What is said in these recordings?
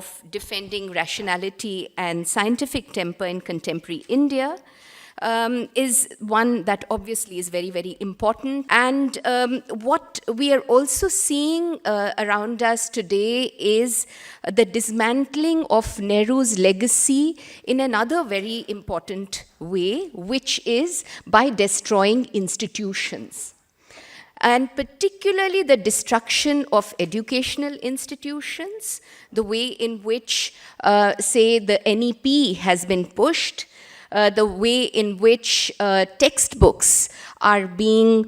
of defending rationality and scientific temper in contemporary India is one that obviously is very, very important. And what we are also seeing around us today is the dismantling of Nehru's legacy in another very important way, which is by destroying institutions. And particularly the destruction of educational institutions, the way in which, say, the NEP has been pushed, the way in which textbooks are being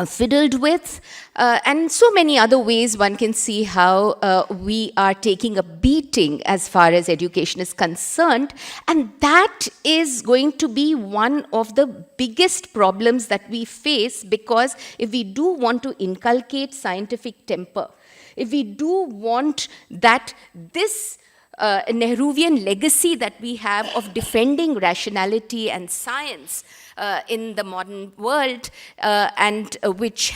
fiddled with, and so many other ways one can see how we are taking a beating as far as education is concerned. And that is going to be one of the biggest problems that we face, because if we do want to inculcate scientific temper, if we do want that this Nehruvian legacy that we have of defending rationality and science in the modern world, and which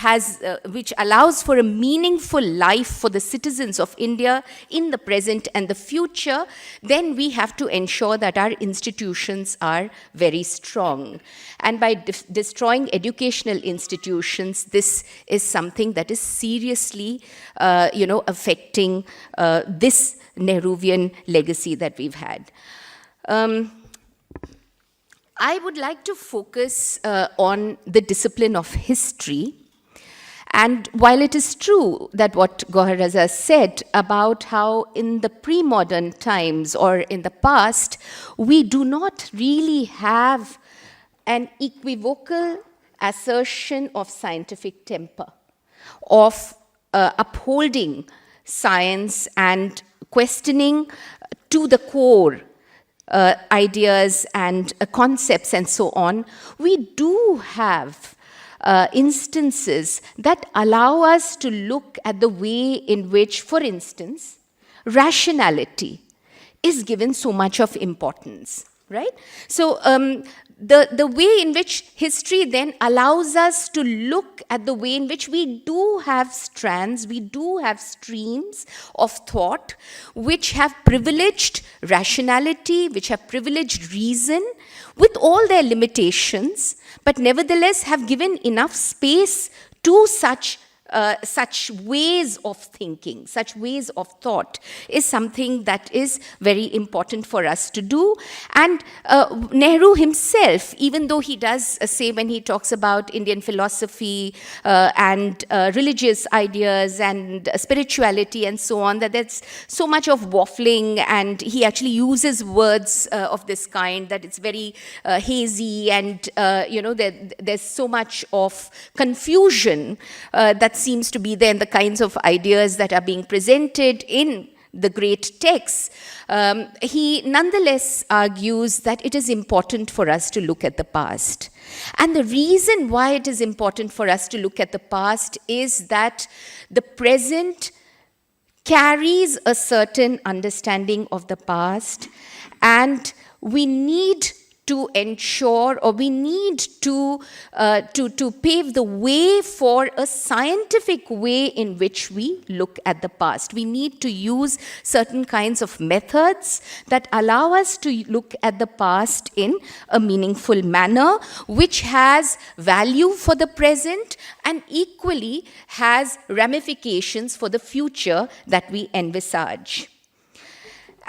allows for a meaningful life for the citizens of India in the present and the future, then we have to ensure that our institutions are very strong. And by destroying educational institutions, this is something that is seriously, affecting this Nehruvian legacy that we've had. I would like to focus on the discipline of history. And while it is true that what Gohar has said about how in the pre-modern times or in the past, we do not really have an equivocal assertion of scientific temper, of upholding science and questioning to the core ideas and concepts and so on, we do have instances that allow us to look at the way in which, for instance, rationality is given so much of importance, right? So the way in which history then allows us to look at the way in which we do have strands, we do have streams of thought which have privileged rationality, which have privileged reason with all their limitations, but nevertheless have given enough space to such ways of thinking, such ways of thought, is something that is very important for us to do. And Nehru himself, even though he does say when he talks about Indian philosophy and religious ideas and spirituality and so on, that there's so much of waffling, and he actually uses words of this kind, that it's very hazy, and there's so much of confusion that seems to be there in the kinds of ideas that are being presented in the great texts. He nonetheless argues that it is important for us to look at the past. And the reason why it is important for us to look at the past is that the present carries a certain understanding of the past, and we need to ensure, or we need to pave the way for a scientific way in which we look at the past. We need to use certain kinds of methods that allow us to look at the past in a meaningful manner, which has value for the present and equally has ramifications for the future that we envisage.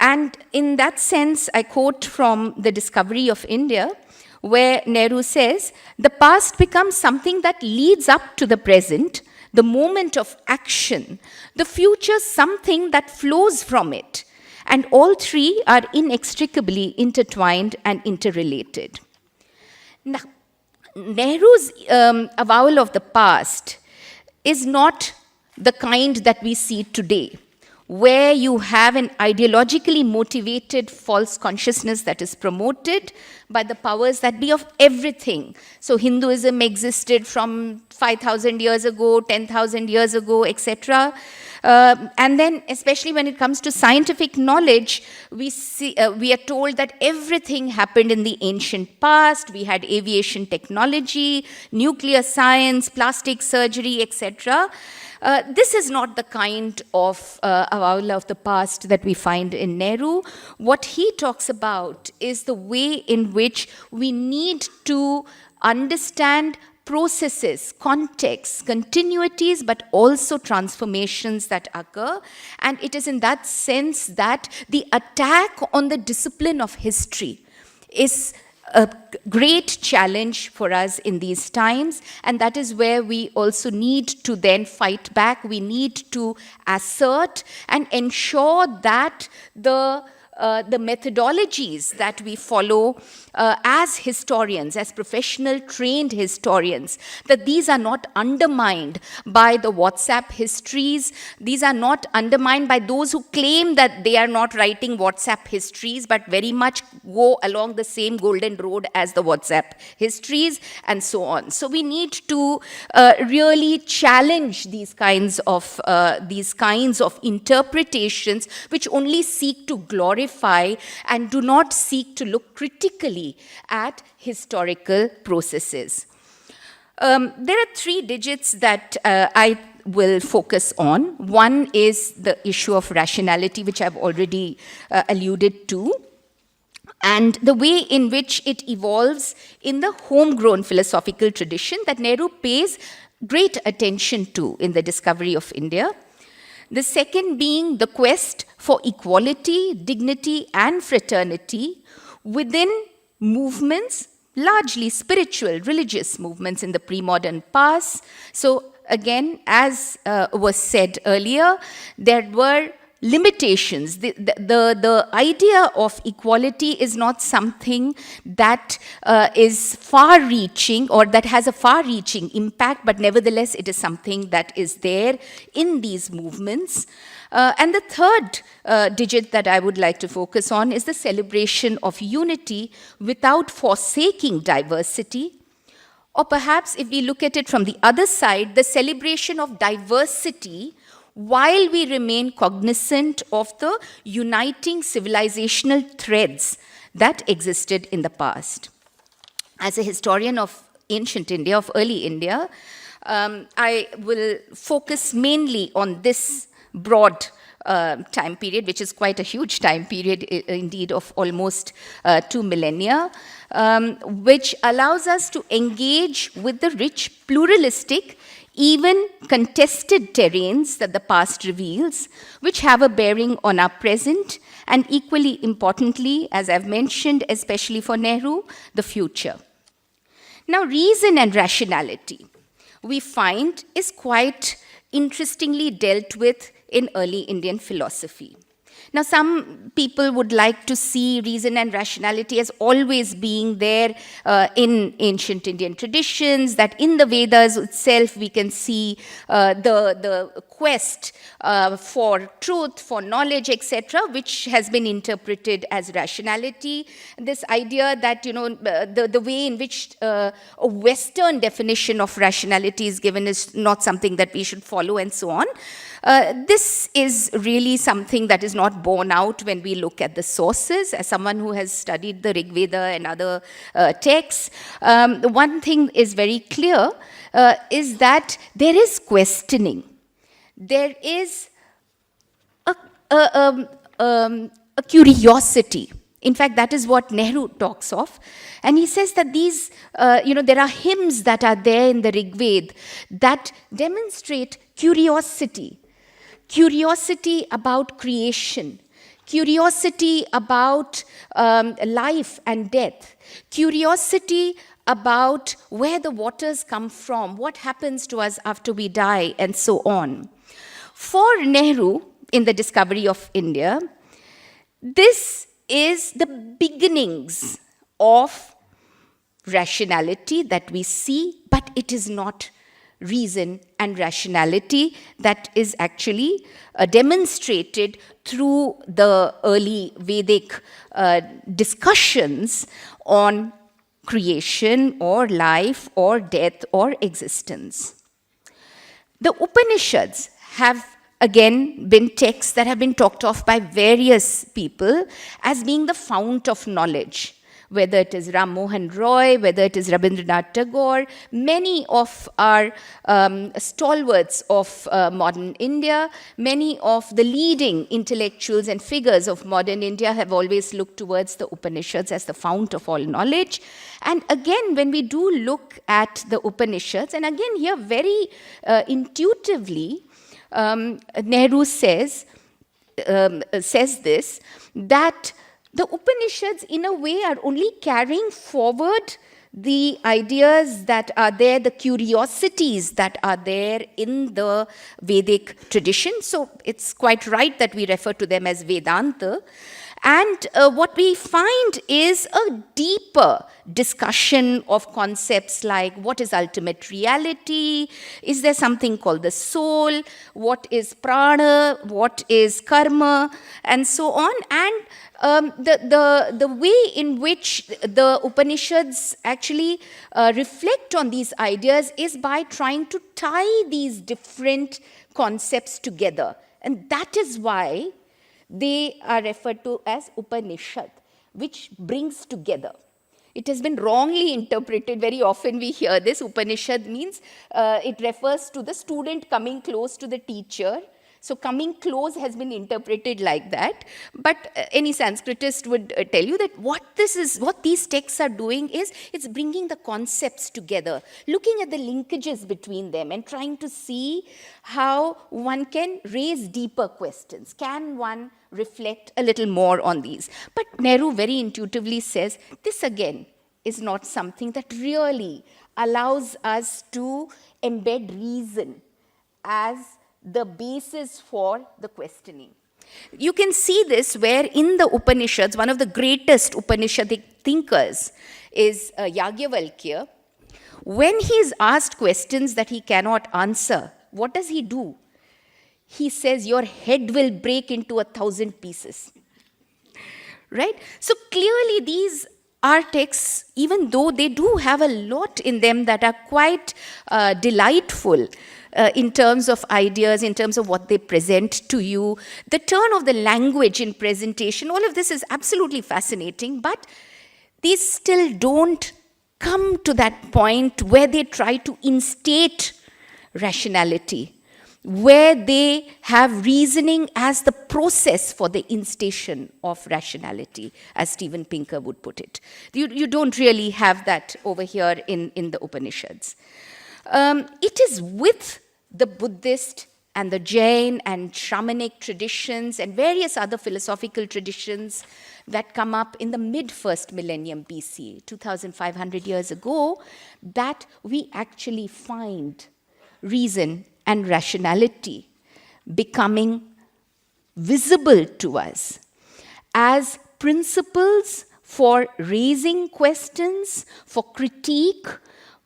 And in that sense, I quote from The Discovery of India, where Nehru says, "The past becomes something that leads up to the present, the moment of action, the future something that flows from it, and all three are inextricably intertwined and interrelated." Now, Nehru's avowal of the past is not the kind that we see today, where you have an ideologically motivated false consciousness that is promoted by the powers that be of everything. So Hinduism existed from 5,000 years ago, 10,000 years ago, etc. And then, especially when it comes to scientific knowledge, we are told that everything happened in the ancient past. We had aviation technology, nuclear science, plastic surgery, etc. This is not the kind of avowal of the past that we find in Nehru. What he talks about is the way in which we need to understand processes, contexts, continuities, but also transformations that occur. And it is in that sense that the attack on the discipline of history is a great challenge for us in these times, and that is where we also need to then fight back. We need to assert and ensure that the methodologies that we follow as historians, as professional trained historians, that these are not undermined by the WhatsApp histories. These are not undermined by those who claim that they are not writing WhatsApp histories, but very much go along the same golden road as the WhatsApp histories, and so on. So we need to really challenge these kinds of interpretations which only seek to glorify and do not seek to look critically at historical processes. There are three digits that I will focus on. One is the issue of rationality, which I've already alluded to, and the way in which it evolves in the homegrown philosophical tradition that Nehru pays great attention to in the discovery of India. The second being the quest for equality, dignity, and fraternity within movements, largely spiritual, religious movements in the pre-modern past. So again, as was said earlier, there were limitations. The idea of equality is not something that is far-reaching or that has a far-reaching impact, but nevertheless it is something that is there in these movements. And the third digit that I would like to focus on is the celebration of unity without forsaking diversity. Or perhaps if we look at it from the other side, the celebration of diversity while we remain cognizant of the uniting civilizational threads that existed in the past. As a historian of ancient India, of early India, I will focus mainly on this broad time period, which is quite a huge time period indeed, of almost 2 millennia, which allows us to engage with the rich, pluralistic, even contested terrains that the past reveals, which have a bearing on our present, and equally importantly, as I've mentioned, especially for Nehru, the future. Now, reason and rationality, we find, is quite interestingly dealt with in early Indian philosophy. Now, some people would like to see reason and rationality as always being there in ancient Indian traditions, that in the Vedas itself we can see the quest for truth, for knowledge, etc., which has been interpreted as rationality. This idea that, you know, the way in which a Western definition of rationality is given is not something that we should follow, and so on. This is really something that is not borne out when we look at the sources. As someone who has studied the Rig Veda and other texts, one thing is very clear, is that there is questioning. There is a curiosity. In fact, that is what Nehru talks of. And he says that these, there are hymns that are there in the Rig Veda that demonstrate curiosity. Curiosity about creation, curiosity about life and death, curiosity about where the waters come from, what happens to us after we die, and so on. For Nehru, in the discovery of India, this is the beginnings of rationality that we see, but it is not reason and rationality that is actually demonstrated through the early Vedic discussions on creation or life or death or existence. The Upanishads have again been texts that have been talked of by various people as being the fount of knowledge, whether it is Ram Mohan Roy, whether it is Rabindranath Tagore. Many of our stalwarts of modern India, many of the leading intellectuals and figures of modern India have always looked towards the Upanishads as the fount of all knowledge. And again, when we do look at the Upanishads, and again here very intuitively, Nehru says this, that the Upanishads, in a way, are only carrying forward the ideas that are there, the curiosities that are there in the Vedic tradition. So it's quite right that we refer to them as Vedanta. And what we find is a deeper discussion of concepts like what is ultimate reality, is there something called the soul, what is prana, what is karma, and so on. And the way in which the Upanishads actually reflect on these ideas is by trying to tie these different concepts together. And that is why they are referred to as Upanishad, which brings together. It has been wrongly interpreted. Very often we hear this. Upanishad means it refers to the student coming close to the teacher. So coming close has been interpreted like that. But any Sanskritist would tell you that what these texts are doing is it's bringing the concepts together, looking at the linkages between them and trying to see how one can raise deeper questions. Can one reflect a little more on these? But Nehru very intuitively says this again is not something that really allows us to embed reason as the basis for the questioning. You can see this where in the Upanishads, one of the greatest Upanishadic thinkers is Yagyavalkya. When he is asked questions that he cannot answer, what does he do? He says, your head will break into 1,000 pieces. Right? So clearly these are texts, even though they do have a lot in them that are quite delightful, in terms of ideas, in terms of what they present to you. The turn of the language in presentation, all of this is absolutely fascinating, but these still don't come to that point where they try to instate rationality, where they have reasoning as the process for the instation of rationality, as Steven Pinker would put it. You don't really have that over here in the Upanishads. It is with the Buddhist and the Jain and Shramanic traditions and various other philosophical traditions that come up in the mid-first millennium BC, 2,500 years ago, that we actually find reason and rationality becoming visible to us as principles for raising questions, for critique,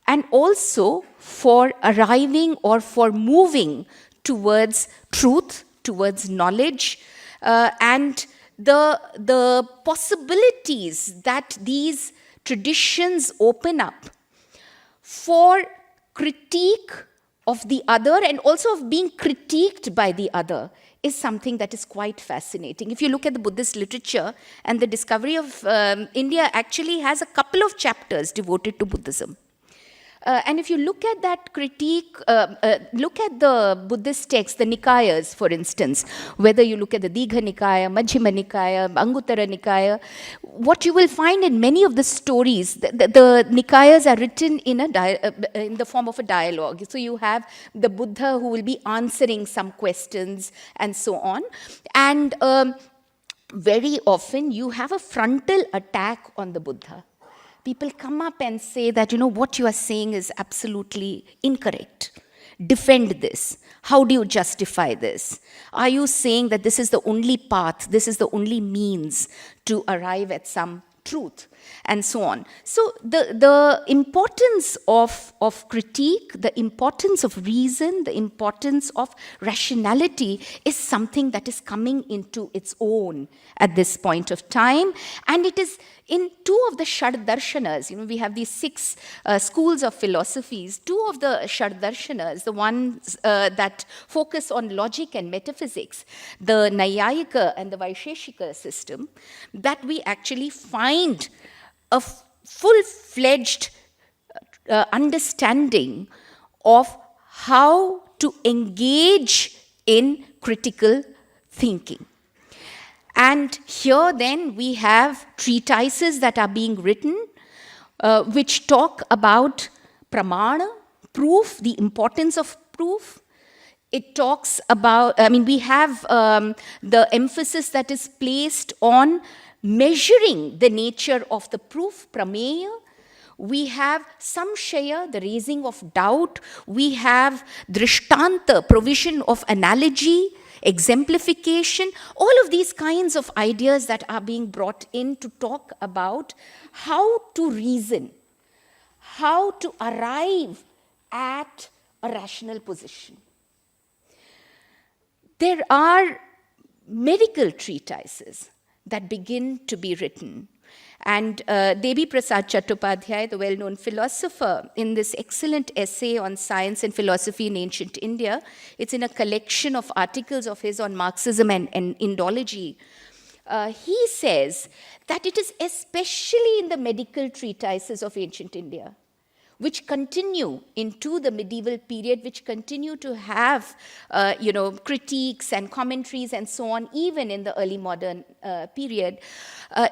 and also for arriving or for moving towards truth, towards knowledge, and the possibilities that these traditions open up for critique of the other and also of being critiqued by the other is something that is quite fascinating. If you look at the Buddhist literature, and the discovery of India actually has a couple of chapters devoted to Buddhism. And if you look at that critique, look at the Buddhist texts, the Nikayas, for instance, whether you look at the Digha Nikaya, Majjhima Nikaya, Anguttara Nikaya, what you will find in many of the stories, the Nikayas are written in the form of a dialogue. So you have the Buddha who will be answering some questions and so on. And very often you have a frontal attack on the Buddha. People come up and say that, what you are saying is absolutely incorrect. Defend this. How do you justify this? Are you saying that this is the only path, this is the only means to arrive at some truth, and so on. So the importance of critique, the importance of reason, the importance of rationality is something that is coming into its own at this point of time. And it is in two of the Shad-darshanas. We have these 6 schools of philosophies. 2 of the Shad-darshanas, the ones that focus on logic and metaphysics, the Nayayika and the Vaisheshika system, that we actually find a full-fledged understanding of how to engage in critical thinking. And here then we have treatises that are being written which talk about pramana, proof, the importance of proof. It talks about, we have the emphasis that is placed on measuring the nature of the proof, prameya. We have samshaya, the raising of doubt. We have drishtanta, provision of analogy, exemplification. All of these kinds of ideas that are being brought in to talk about how to reason, how to arrive at a rational position. There are medical treatises that begin to be written. And Devi Prasad Chattopadhyay, the well-known philosopher, in this excellent essay on science and philosophy in ancient India, it's in a collection of articles of his on Marxism and Indology. He says that it is especially in the medical treatises of ancient India, which continue into the medieval period, which continue to have, critiques and commentaries and so on, even in the early modern period.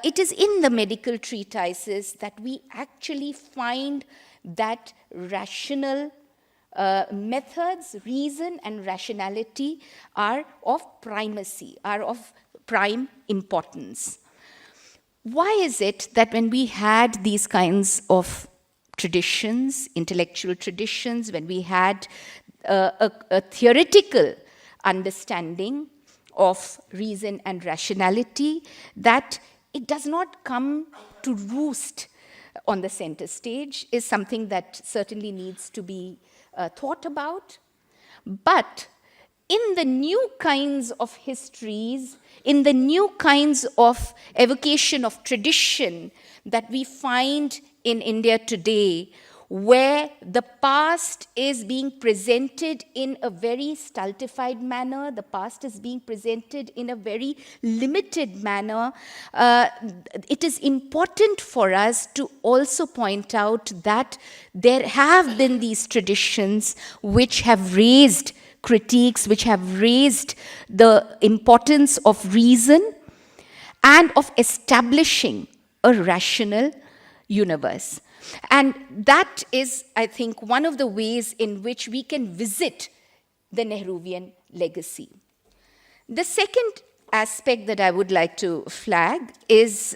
It is in the medical treatises that we actually find that rational methods, reason and rationality are of primacy, are of prime importance. Why is it that when we had these kinds of traditions, intellectual traditions, when we had a theoretical understanding of reason and rationality, that it does not come to roost on the center stage, is something that certainly needs to be thought about. But in the new kinds of histories, in the new kinds of evocation of tradition that we find in India today, where the past is being presented in a very stultified manner, the past is being presented in a very limited manner, it is important for us to also point out that there have been these traditions which have raised critiques, which have raised the importance of reason and of establishing a rational universe. And that is, I think, one of the ways in which we can visit the Nehruvian legacy. The second aspect that I would like to flag is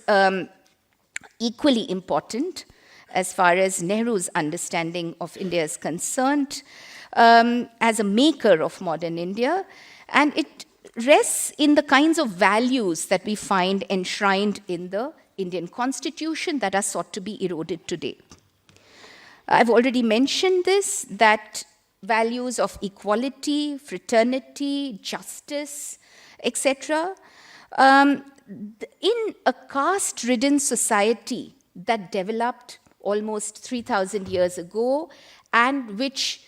equally important as far as Nehru's understanding of India is concerned as a maker of modern India, and it rests in the kinds of values that we find enshrined in the Indian Constitution that are sought to be eroded today. I've already mentioned this, that values of equality, fraternity, justice, etc. In a caste-ridden society that developed almost 3,000 years ago and which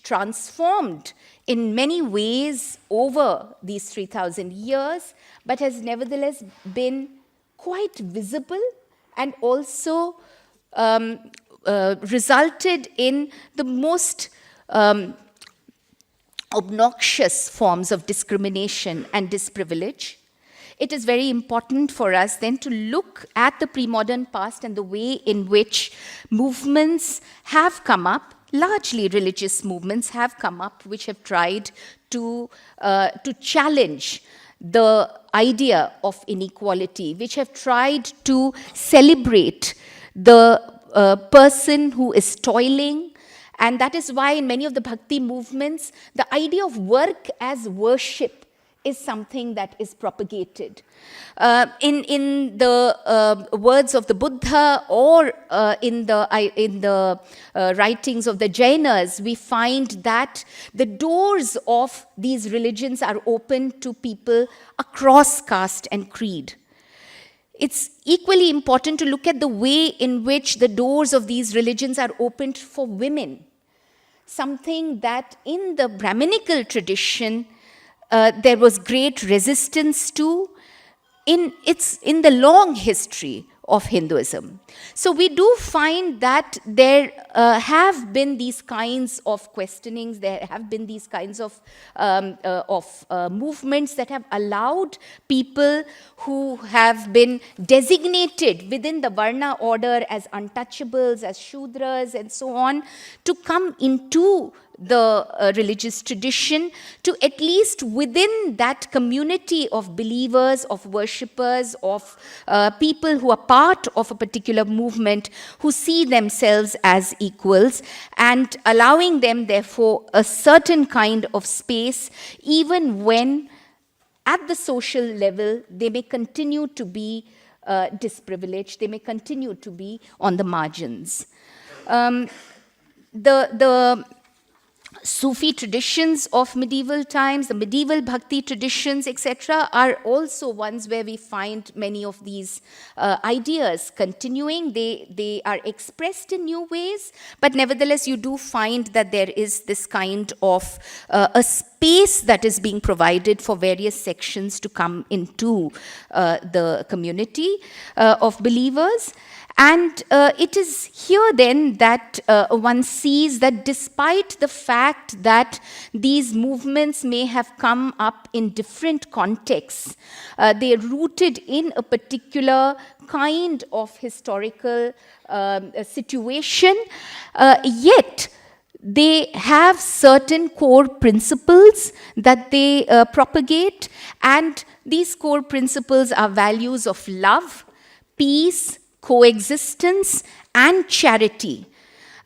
transformed in many ways over these 3,000 years, but has nevertheless been quite visible and also resulted in the most obnoxious forms of discrimination and disprivilege. It is very important for us then to look at the pre-modern past and the way in which movements have come up, largely religious movements have come up, which have tried to challenge the idea of inequality, which have tried to celebrate the person who is toiling. And that is why in many of the bhakti movements, the idea of work as worship is something that is propagated. In the words of the Buddha or in the writings of the Jainas, we find that the doors of these religions are open to people across caste and creed. It's equally important to look at the way in which the doors of these religions are opened for women, something that in the Brahminical tradition there was great resistance to in the long history of Hinduism. So we do find that there have been these kinds of questionings, there have been these kinds of movements that have allowed people who have been designated within the Varna order as untouchables, as Shudras, and so on, to come into the religious tradition, to at least within that community of believers, of worshippers, of people who are part of a particular movement, who see themselves as equals, and allowing them, therefore, a certain kind of space, even when at the social level they may continue to be disprivileged, they may continue to be on the margins. The Sufi traditions of medieval times, the medieval bhakti traditions, etc., are also ones where we find many of these ideas continuing. They are expressed in new ways, but nevertheless, you do find that there is this kind of a space that is being provided for various sections to come into the community of believers. And it is here then that one sees that despite the fact that these movements may have come up in different contexts, they are rooted in a particular kind of historical situation, yet they have certain core principles that they propagate, and these core principles are values of love, peace, coexistence, and charity.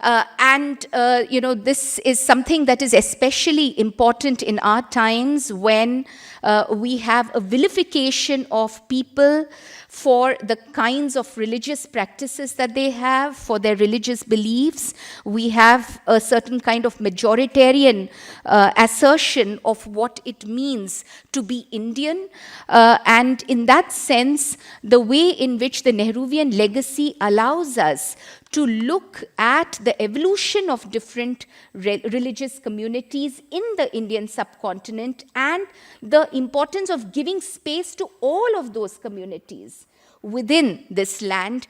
This is something that is especially important in our times when we have a vilification of people for the kinds of religious practices that they have, for their religious beliefs. We have a certain kind of majoritarian assertion of what it means to be Indian. And in that sense, the way in which the Nehruvian legacy allows us to look at the evolution of different religious communities in the Indian subcontinent and the importance of giving space to all of those communities within this land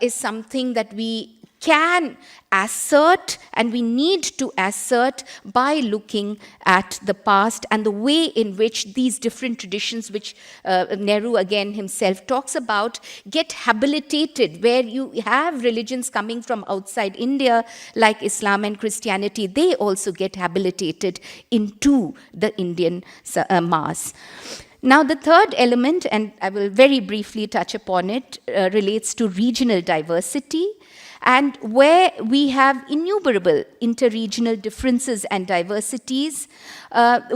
is something that we can assert and we need to assert by looking at the past and the way in which these different traditions, which Nehru again himself talks about, get habilitated, where you have religions coming from outside India like Islam and Christianity, they also get habilitated into the Indian mass. Now, the third element, and I will very briefly touch upon it, relates to regional diversity. And where we have innumerable interregional differences and diversities,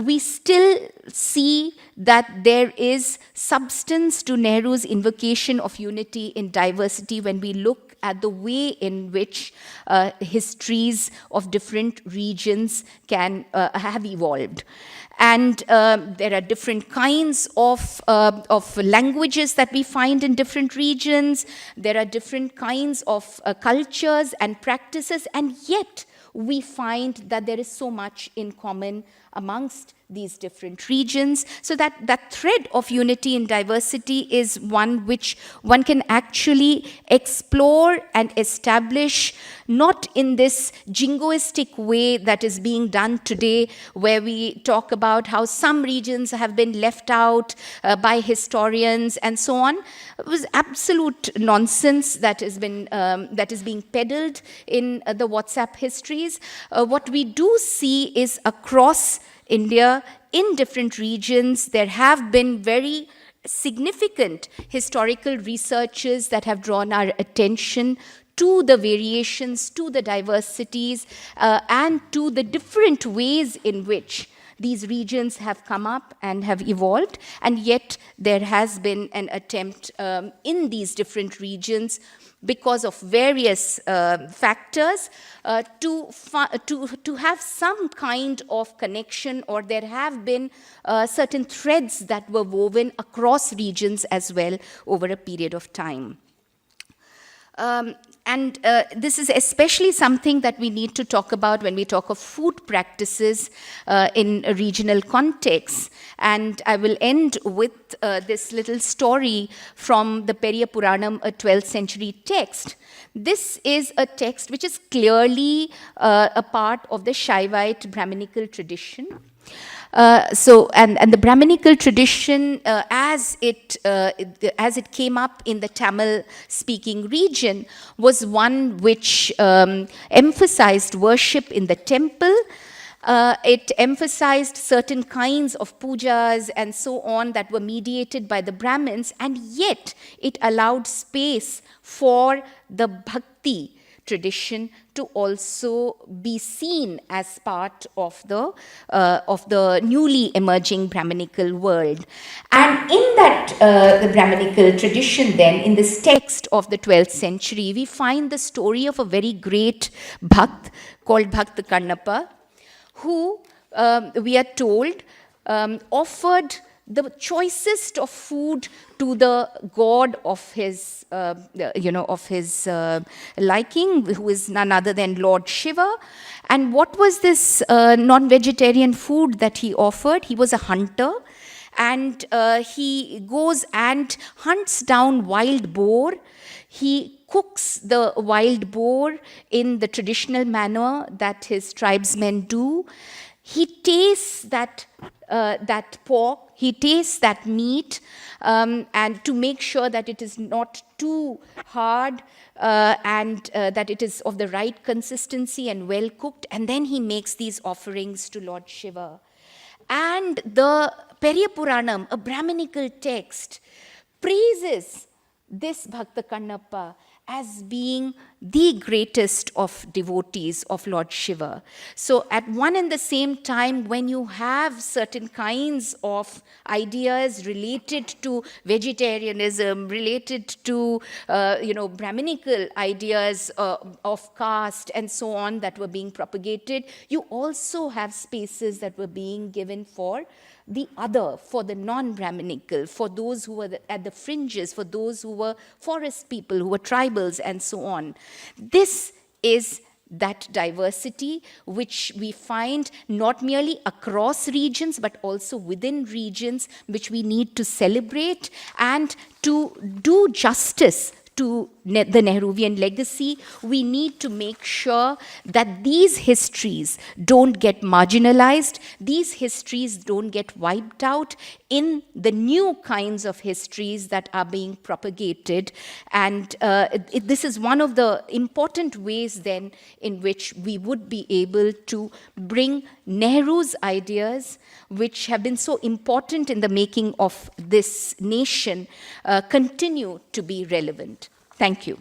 we still see that there is substance to Nehru's invocation of unity in diversity when we look at the way in which histories of different regions can have evolved. And there are different kinds of languages that we find in different regions. There are different kinds of cultures and practices, and yet we find that there is so much in common amongst these different regions. So that thread of unity in diversity is one which one can actually explore and establish, not in this jingoistic way that is being done today, where we talk about how some regions have been left out by historians and so on. It was absolute nonsense that is being peddled in the WhatsApp histories. What we do see is across India, in different regions, there have been very significant historical researches that have drawn our attention to the variations, to the diversities, and to the different ways in which these regions have come up and have evolved, and yet there has been an attempt in these different regions, because of various factors, to have some kind of connection, or there have been certain threads that were woven across regions as well over a period of time. And this is especially something that we need to talk about when we talk of food practices in a regional context. And I will end with this little story from the Periya Puranam, a 12th century text. This is a text which is clearly a part of the Shaivite Brahminical tradition. And the Brahminical tradition, as it came up in the Tamil-speaking region, was one which emphasized worship in the temple. It emphasized certain kinds of pujas and so on that were mediated by the Brahmins, and yet it allowed space for the bhakti tradition to also be seen as part of the newly emerging Brahminical world. And in that the Brahminical tradition then, in this text of the 12th century, we find the story of a very great Bhakt called Bhakt Kannappa, who, we are told, offered the choicest of food to the god of his, liking, who is none other than Lord Shiva. And what was this non-vegetarian food that he offered? He was a hunter, and he goes and hunts down wild boar. He cooks the wild boar in the traditional manner that his tribesmen do. He tastes that pork, he tastes that meat, and to make sure that it is not too hard and that it is of the right consistency and well cooked. And then he makes these offerings to Lord Shiva. And the Periya Puranam, a Brahminical text, praises this Bhakta Kannappa as being the greatest of devotees of Lord Shiva. So at one and the same time, when you have certain kinds of ideas related to vegetarianism, related to Brahminical ideas of caste and so on that were being propagated, you also have spaces that were being given for the other, for the non-Brahminical, for those who were at the fringes, for those who were forest people, who were tribals, and so on. This is that diversity which we find not merely across regions, but also within regions, which we need to celebrate and to do justice to the Nehruvian legacy. We need to make sure that these histories don't get marginalized, these histories don't get wiped out in the new kinds of histories that are being propagated. And this is one of the important ways then in which we would be able to bring Nehru's ideas, which have been so important in the making of this nation, continue to be relevant. Thank you.